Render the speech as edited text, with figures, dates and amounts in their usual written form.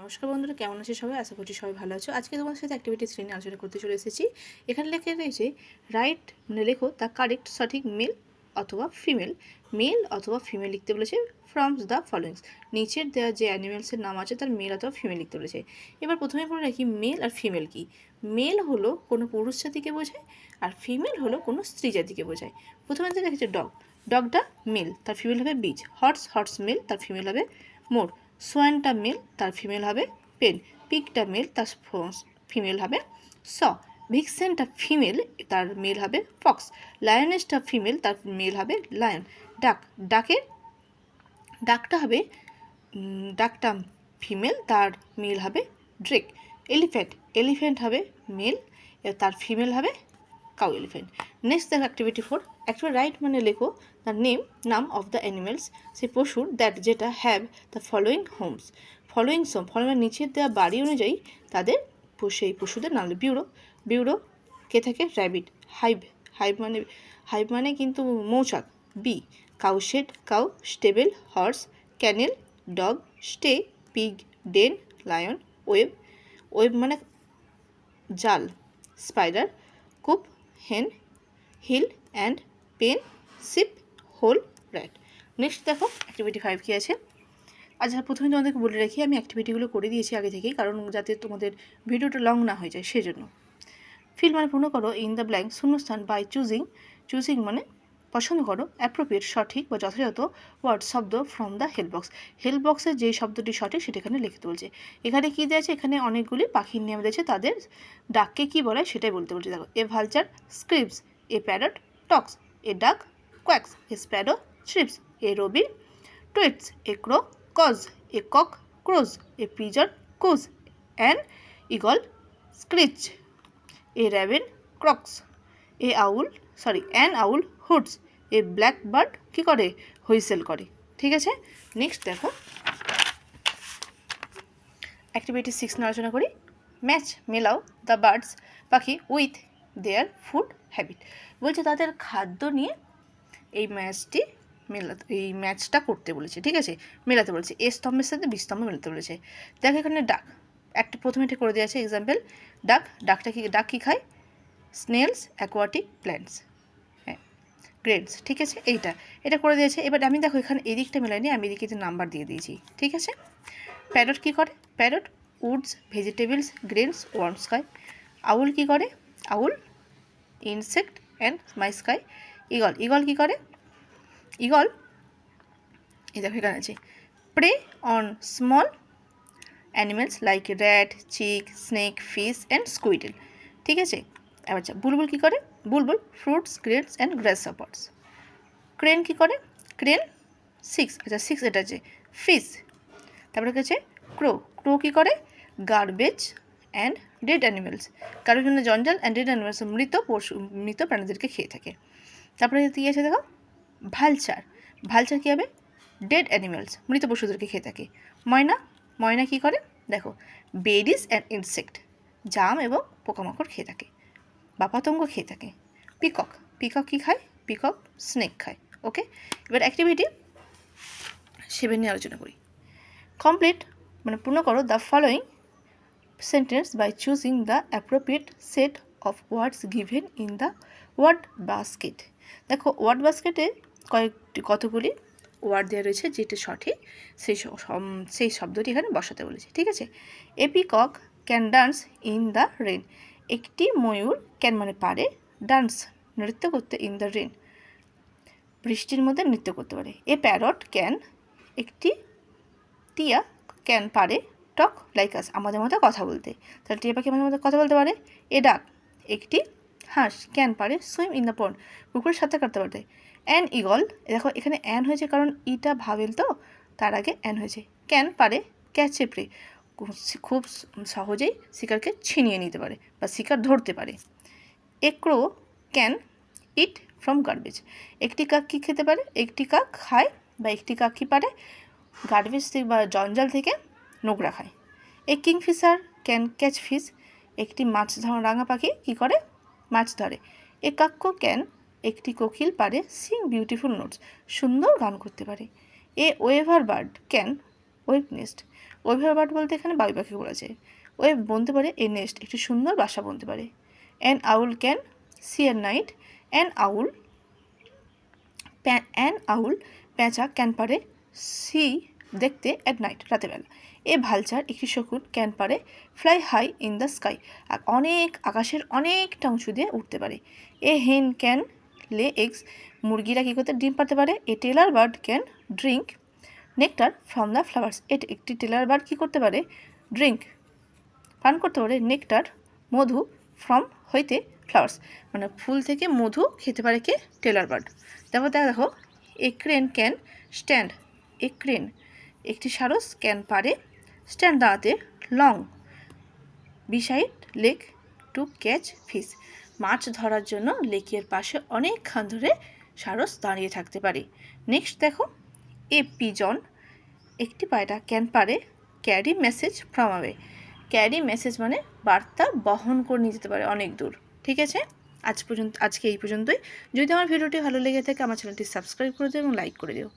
নমস্কার বন্ধুরা, কেমন আছে সবাই? আশা করছি সবাই ভালো আছো। আজকে তোমাদের সাথে অ্যাক্টিভিটি 3 নিয়ে আলোচনা করতে চলে এসেছি। এখানে লেখা রয়েছে রাইট, মানে লেখো দ্য কারেক্ট, সঠিক মেল অথবা ফিমেল। মেল অথবা ফিমেল লিখতে বলেছে ফ্রম দ্য ফলোইংস। নিচের দেওয়া যে অ্যানিমেলসের নাম আছে তার মেল অথবা ফিমেল লিখতে বলেছে। এবার প্রথমে বলে রাখি মেল আর ফিমেল কি। মেল হলো কোনো পুরুষ জাতিকে বোঝায়, আর ফিমেল হলো কোনো স্ত্রী জাতিকে বোঝায়। প্রথমে দেখা যাচ্ছে ডগ, ডগটা মেল, তার ফিমেল হবে বিচ। হর্স মেল, তার ফিমেল হবে মোর। সোয়ানটা মেল, তার ফিমেল হবে পেন। পিগটা মেল, তার ফিমেল হবে স। ভিক্সেনটা ফিমেল, তার মেল হবে ফক্স। লায়নেসটা ফিমেল, তার মেল হবে লায়ন। ডাকটা হবে ডাকটা ফিমেল, তার মেল হবে ড্রেক। এলিফ্যান্ট হবে মেল, তার ফিমেল হবে কাউ এলিফ্যান্ট। নেক্সট দেখো অ্যাক্টিভিটি 4। অ্যাক্টিভিটি রাইট মানে লেখো দ্য নাম অফ দ্য অ্যানিমেলস, সেই পশুর যেটা have the following homes. Following নিচের দেওয়া বাড়ি অনুযায়ী তাদের সেই পশুদের নাম। বিউরো কে থাকে র্যাবিট। হাইভ মানে কিন্তু মৌচাক, bee. Cowshed, cow. Stable, horse. Kennel, dog. Sty, pig. Den, lion. Web মানে জাল, spider. Coop, hen. Hill and pen, sheep, hole, rat. Next দেখো অ্যাক্টিভিটি 5 কী আছে। আচ্ছা, প্রথমে তোমাদেরকে বলে রাখি আমি অ্যাক্টিভিটিগুলো করে দিয়েছি আগে থেকেই, কারণ যাতে তোমাদের ভিডিওটা লং না হয়ে যায় সেজন্য। ফিল মানে পূর্ণ করো, ইন দ্য ব্ল্যাঙ্ক শূন্যস্থান, বাই চুজিং মানে পছন্দ করো, অ্যাপ্রোপ্রিয়েট সঠিক বা যথাযথ, ওয়ার্ড শব্দ, ফ্রম দ্য হেল্প বক্সের যে শব্দটি সঠিক সেটা এখানে লিখতে বলছে। এখানে কী দিয়েছে, এখানে অনেকগুলি পাখির নাম দিয়েছে, তাদের ডাককে কী বলে সেটাই বলতে বলছে। দেখো, a vulture screams, a parrot talks, a duck quacks, a sparrow chirps, a robin tweets, a crow caws, a cock crows, a pigeon coos, an eagle screech, a raven croaks, an owl hoots, a black bird কী করে, whistle করে। ঠিক আছে, next দেখো activity 6 নিয়ে আলোচনা করি। মেলাও দ্য বার্ডস, পাখি, উইথ দেয়ার ফুড হ্যাবিট। বলছে তাদের খাদ্য নিয়ে এই ম্যাচটা করতে বলেছে। ঠিক আছে, মেলাতে বলেছে, এ স্তম্ভের সাথে বি স্তম্ভ মেলাতে বলেছে। দেখো এখানে প্রথমে এটা করে দেওয়া আছে এক্সাম্পল। ডাক কী খায়, স্নেলস, অ্যাকোয়াটিক প্ল্যান্টস, হ্যাঁ, গ্রেডস। ঠিক আছে, এটা করে দিয়েছে। এবার আমি দেখো এখানে এদিকটা মেলাইনি, আমি এদিকে নাম্বার দিয়ে দিয়েছি। ঠিক আছে, প্যারট কী করে, parrot Woods, vegetables, grains, worms খায়। আউল কী করে, আউল ইনসেক্ট অ্যান্ড মাইস খায়। ইগল কী করে, ইগল এই দেখো এখানে আছে, prey on small animals like rat, chick, snake, fish and squirrel. ঠিক আছে, আচ্ছা, বুলবুল কী করে, বুলবুল fruits, grains and grasshoppers. Crane কী করে, ক্রেন সিক্স এটা আছে ফিশ। তারপরে হচ্ছে ক্রো কী করে, গার্বেজ অ্যান্ড ডেড অ্যানিমেলস, কারোর জন্য জঞ্জাল অ্যান্ড ডেড অ্যানিমেলস মৃত প্রাণীদেরকে খেয়ে থাকে। তারপরে কী আছে দেখো, ভালচার কী হবে, ডেড অ্যানিমেলস, মৃত পশুদেরকে খেয়ে থাকে। ময়না কী করে, দেখো, বেরিজ অ্যান্ড ইনসেক্ট, জাম এবং পোকামাকড় খেয়ে থাকে বা পতঙ্গ খেয়ে থাকে। পিকক কী খায়, পিকক স্নেক খায়। ওকে, এবার অ্যাক্টিভিটি 7 নিয়ে আলোচনা করি। কমপ্লিট মানে পূর্ণ করো the following sentence by choosing the appropriate set of words given in the word basket. দেখো, ওয়ার্ড বাস্কেটে কতগুলি ওয়ার্ড দেওয়া রয়েছে, যেটা সঠিক সেই শব্দটি এখানে বসাতে বলেছে। ঠিক আছে, a peacock can dance in the rain, একটি ময়ূর ক্যান মানে পারে, ডান্স নৃত্য করতে, ইন দ্য রেন বৃষ্টির মধ্যে নৃত্য করতে পারে। এ প্যারট ক্যান, একটি টিয়া ক্যান পারে, টক লাইক আস, আমাদের মতো কথা বলতে। তাহলে টিয়া পাখি আমাদের মতো কথা বলতে পারে। এ ডাক, একটি হাঁস ক্যান পারে, সুইম ইন দ্য পন্ড, পুকুরে সাঁতার কাটতে পারে। অ্যান ইগল, দেখো এখানে অ্যান হয়েছে কারণ ইটা ভাবেল, তো তার আগে অ্যান হয়েছে। ক্যান পারে, ক্যাচ এ প্রে, খুব সহজেই শিকারকে ছিনিয়ে নিতে পারে বা শিকার ধরতে পারে। এ ক্রো ক্যান ইট ফ্রম গার্বেজ, একটি কাক কী খেতে পারে, একটি কাক খায় বা একটি কাক কী পারে, গার্বেজ থেকে বা জঞ্জাল থেকে নোংরা খায়। এ কিংফিশার ক্যান ক্যাচ ফিশ, একটি রাঙা পাখি কী করে, মাছ ধরে। এ কাক্কো ক্যান, একটি কোকিল পারে, সিং বিউটিফুল নোটস, সুন্দর গান করতে পারে। A weaver bird can weave nest. Weaver bird বলতে এখানে বাবুই পাখি বলেছে। ওয়েভ বুনতে পারে, এ নেস্ট একটি সুন্দর বাসা বুনতে পারে। An owl can see at night. An owl পেঁচা ক্যান পারে সি দেখতে অ্যাট নাইট রাতেবেলা। এ ভালচার একটি শকুন ক্যান পারে fly high in the sky আর আকাশের অনেকটা উঁচু দিয়ে উঠতে পারে। এ হেন ক্যান লে এগস মুরগিরা কী করতে ডিম পারতে পারে। A tailor bird can drink nectar from the flowers. একটি টেলার বার্ড কী করতে পারে ড্রিঙ্ক পান করতে পারে নেকটার মধু ফ্রম হইতে ফ্লাওয়ার্স মানে ফুল থেকে মধু খেতে পারে কে টেলার বার্ড। তারপর দেখো a crane can stand. A crane একটি সারস ক্যান পারে স্ট্যান্ড দাঁড়াতে long beside lake to catch fish মাছ ধরার জন্য লেকের পাশে অনেকক্ষণ ধরে সারস দাঁড়িয়ে থাকতে পারে। নেক্সট দেখো এ পিজন একটি পায়রা ক্যান পারে carry message from away. Carry message মানে বার্তা বহন করে নিয়ে যেতে পারে অনেক দূর। ঠিক আছে, আজকে এই পর্যন্তই। যদি আমার ভিডিওটি ভালো লেগে থাকে আমার চ্যানেলটি সাবস্ক্রাইব করে দিও এবং লাইক করে দিও।